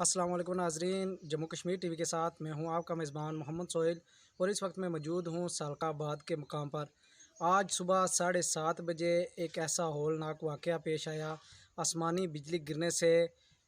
السلام علیکم ناظرین، جموں کشمیر ٹی وی کے ساتھ میں ہوں آپ کا میزبان محمد سہیل، اور اس وقت میں موجود ہوں سالکہ آباد کے مقام پر۔ آج صبح 7:30 بجے ایک ایسا ہولناک واقعہ پیش آیا۔ آسمانی بجلی گرنے سے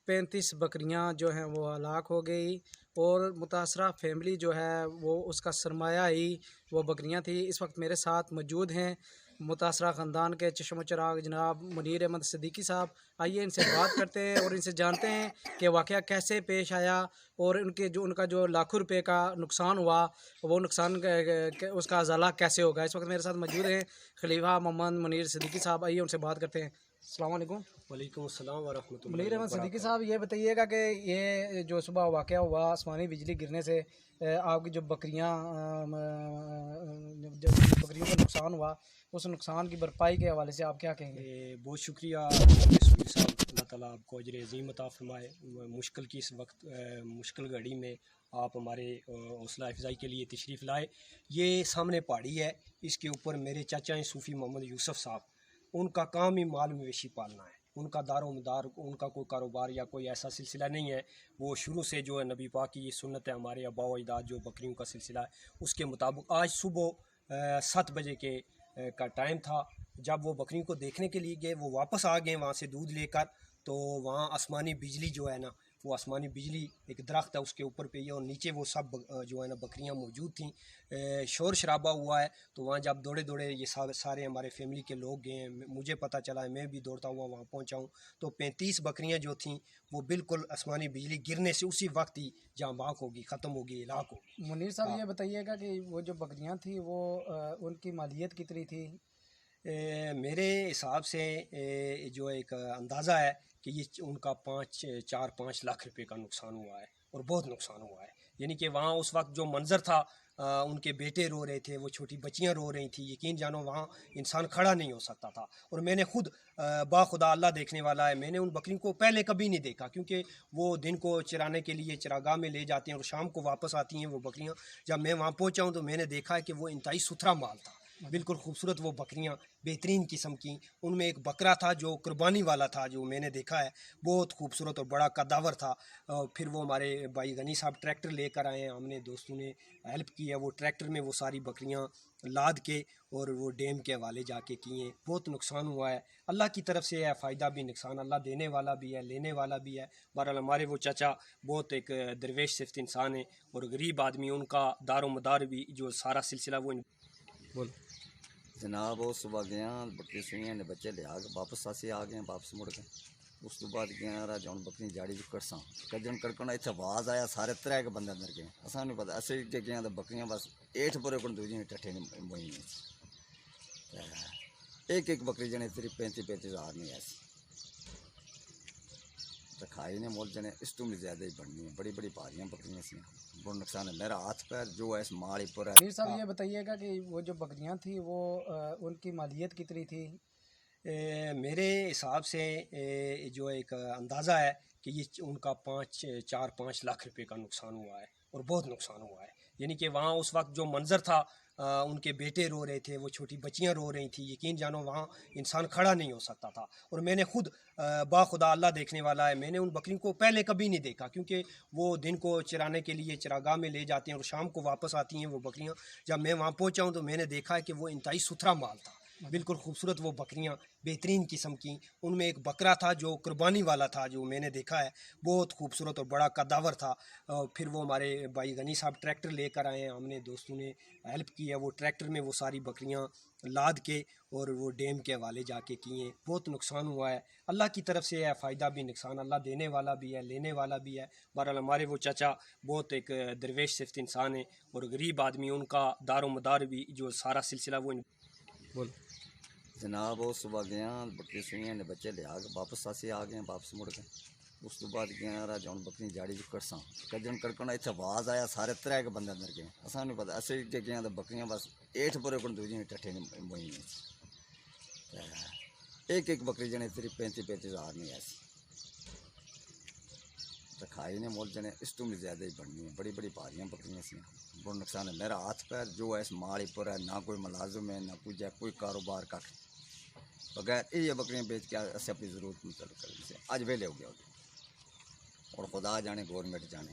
35 بکریاں جو ہیں وہ ہلاک ہو گئی، اور متاثرہ فیملی جو ہے وہ اس کا سرمایہ ہی وہ بکریاں تھیں۔ اس وقت میرے ساتھ موجود ہیں متاثرہ خاندان کے چشم و چراغ جناب منیر احمد صدیقی صاحب۔ آئیے ان سے بات کرتے ہیں اور ان سے جانتے ہیں کہ واقعہ کیسے پیش آیا، اور ان کا جو لاکھوں روپے کا نقصان ہوا، وہ نقصان اس کا ازالہ کیسے ہوگا۔ اس وقت میرے ساتھ موجود ہیں خلیفہ محمد منیر صدیقی صاحب۔ آئیے ان سے بات کرتے ہیں۔ السلام علیکم۔ وعلیکم السلام ورحمۃ اللہ منیر احمد صدیقی وبرکاتہ۔ صاحب، یہ بتائیے گا کہ یہ جو صبح واقعہ ہوا آسمانی بجلی گرنے سے آپ کی جو بکریوں کا نقصان ہوا، اس نقصان کی بھرپائی کے حوالے سے آپ کیا کہیں گے؟ بہت شکریہ محمد سہیل صاحب، اللہ تعالیٰ آپ کو اجر عظیم عطا فرمائے۔ مشکل کی اس وقت مشکل گھڑی میں آپ ہمارے حوصلہ افزائی کے لیے تشریف لائے۔ یہ سامنے پہاڑی ہے، اس کے اوپر میرے چاچا ہیں صوفی محمد یوسف صاحب، ان کا کام ہی مال مویشی پالنا ہے۔ ان کا دار و مدار، ان کا کوئی کاروبار یا کوئی ایسا سلسلہ نہیں ہے۔ وہ شروع سے جو ہے نبی پاک کی یہ سنت ہے، ہمارے آباء و اجداد جو بکریوں کا سلسلہ ہے اس کے مطابق آج صبح 7 بجے کا ٹائم تھا۔ جب وہ بکریوں کو دیکھنے کے لیے گئے، وہ واپس آ گئے وہاں سے دودھ لے کر، تو وہاں آسمانی بجلی جو ہے نا، وہ آسمانی بجلی ایک درخت ہے اس کے اوپر پہ ہی ہے، اور نیچے وہ سب جو ہے نا بکریاں موجود تھیں۔ شور شرابہ ہوا ہے، تو وہاں جب دوڑے دوڑے یہ سارے ہمارے فیملی کے لوگ گئے ہیں، مجھے پتہ چلا ہے، میں بھی دوڑتا ہوا وہاں پہنچا ہوں، تو 35 بکریاں جو تھیں وہ بالکل آسمانی بجلی گرنے سے اسی وقت ہی جہاں باغ ہوگی، ختم ہوگی، ہلاک ہوگی۔ منیر صاحب، یہ بتائیے گا کہ وہ جو بکریاں تھیں وہ ان کی مالیت کتنی تھی؟ میرے حساب سے جو ایک اندازہ ہے کہ یہ ان کا 4-5 لاکھ روپے کا نقصان ہوا ہے، اور بہت نقصان ہوا ہے۔ یعنی کہ وہاں اس وقت جو منظر تھا، ان کے بیٹے رو رہے تھے، وہ چھوٹی بچیاں رو رہی تھیں، یقین جانو وہاں انسان کھڑا نہیں ہو سکتا تھا۔ اور میں نے خود باخدا اللہ دیکھنے والا ہے، میں نے ان بکریوں کو پہلے کبھی نہیں دیکھا، کیونکہ وہ دن کو چرانے کے لیے چراگاہ میں لے جاتے ہیں اور شام کو واپس آتی ہیں وہ بکریاں۔ جب میں وہاں پہنچا ہوں تو میں نے دیکھا ہے کہ وہ انتہائی ستھرا مال تھا، بالکل خوبصورت وہ بکریاں، بہترین قسم کی۔ ان میں ایک بکرا تھا جو قربانی والا تھا، جو میں نے دیکھا ہے، بہت خوبصورت اور بڑا قداور تھا۔ پھر وہ ہمارے بھائی غنی صاحب ٹریکٹر لے کر آئے ہیں، ہم نے دوستوں نے ہیلپ کی ہے، وہ ٹریکٹر میں وہ ساری بکریاں لاد کے اور وہ ڈیم کے حوالے جا کے کیے۔ بہت نقصان ہوا ہے، اللہ کی طرف سے ہے، فائدہ بھی نقصان، اللہ دینے والا بھی ہے، لینے والا بھی ہے۔ بہرحال ہمارے وہ چچا بہت ایک درویش صفت انسان ہیں اور غریب آدمی، ان کا دار و مدار بھی جو سارا سلسلہ وہ بول جناب وہ صبح گیا بکری سوئیاں نے بچے لیا کے واپس آسی آ گئے، واپس مڑ گئے۔ اس تو بعد گیا راجا ہوں بکری جاڑی جو کرساں کجن کڑکنا اتنے آواز آیا، سارے 3 بندے اندر گئے، اصل نہیں پتا اصل کہ گیا تو بکریاں بس 8 پورے کو دوجی ٹھٹے بوئی ایک بکری جنے صرف 35 ہزار نہیں ایسی تو کھائی نے مول جنے، اس تو بھی زیادہ ہی بڑھنی ہے، بڑی بڑی بھاریاں بکریاں سی، بڑا نقصان ہے۔ میرا ہاتھ پیر جو ہے اس ماڑی پر ہے۔ منیر صاحب، یہ بتائیے گا کہ وہ جو بکریاں تھیں وہ ان کی مالیت کتنی تھی؟ میرے حساب سے جو ایک اندازہ ہے کہ یہ ان کا 4-5 لاکھ روپے کا نقصان ہوا ہے، اور بہت نقصان ہوا ہے۔ یعنی کہ وہاں اس وقت جو منظر تھا، ان کے بیٹے رو رہے تھے، وہ چھوٹی بچیاں رو رہی تھیں، یقین جانو وہاں انسان کھڑا نہیں ہو سکتا تھا۔ اور میں نے خود باخدا اللہ دیکھنے والا ہے، میں نے ان بکریوں کو پہلے کبھی نہیں دیکھا، کیونکہ وہ دن کو چرانے کے لیے چراگاہ میں لے جاتے ہیں اور شام کو واپس آتی ہیں وہ بکریاں۔ جب میں وہاں پہنچا ہوں تو میں نے دیکھا ہے کہ وہ انتہائی ستھرا مال تھا، بالکل خوبصورت وہ بکریاں، بہترین قسم کی۔ ان میں ایک بکرا تھا جو قربانی والا تھا، جو میں نے دیکھا ہے، بہت خوبصورت اور بڑا قداور تھا۔ پھر وہ ہمارے بھائی غنی صاحب ٹریکٹر لے کر آئے ہیں، ہم نے دوستوں نے ہیلپ کی ہے، وہ ٹریکٹر میں وہ ساری بکریاں لاد کے اور وہ ڈیم کے حوالے جا کے کیے۔ بہت نقصان ہوا ہے، اللہ کی طرف سے ہے، فائدہ بھی نقصان، اللہ دینے والا بھی ہے، لینے والا بھی ہے۔ بہرحال ہمارے وہ چچا بہت ایک درویش صفت انسان ہیں اور غریب آدمی، ان کا دار و مدار بھی جو سارا سلسلہ وہ بول جناب وہ صبح گیا بکری سوئیاں نے بچے لیا کے واپس آسی آ گئے، واپس مڑ گئے۔ اس تو بعد گیا راجا ہوں بکری جاڑی جو کرساں کجن کڑکنا اتنے آواز آیا، سارے 3 بندے اندر گئے، اصل نہیں پتا اصل کہ گیا تو بکریاں بس 8 پورے کو دوجی ٹھٹے بوئی ایک بکری جنے صرف 35 ہزار نہیں ایسی تو کھائی نے مول جنے، اس تو بھی زیادہ ہی بڑھنی ہے، بڑی بڑی بھاریاں بکریاں سی، بڑا نقصان ہے۔ میرا ہاتھ پیر جو ہے اس ماڑی پر ہے، نہ کوئی ملازم ہے، نہ کوئی کاروبار کا، بغیر یہ بکریاں بیچ کے اسے اپنی ضرورت متعلق کرنے سے آج ویلے ہو گیا ہوگی۔ اور خدا جانے گورنمنٹ جانے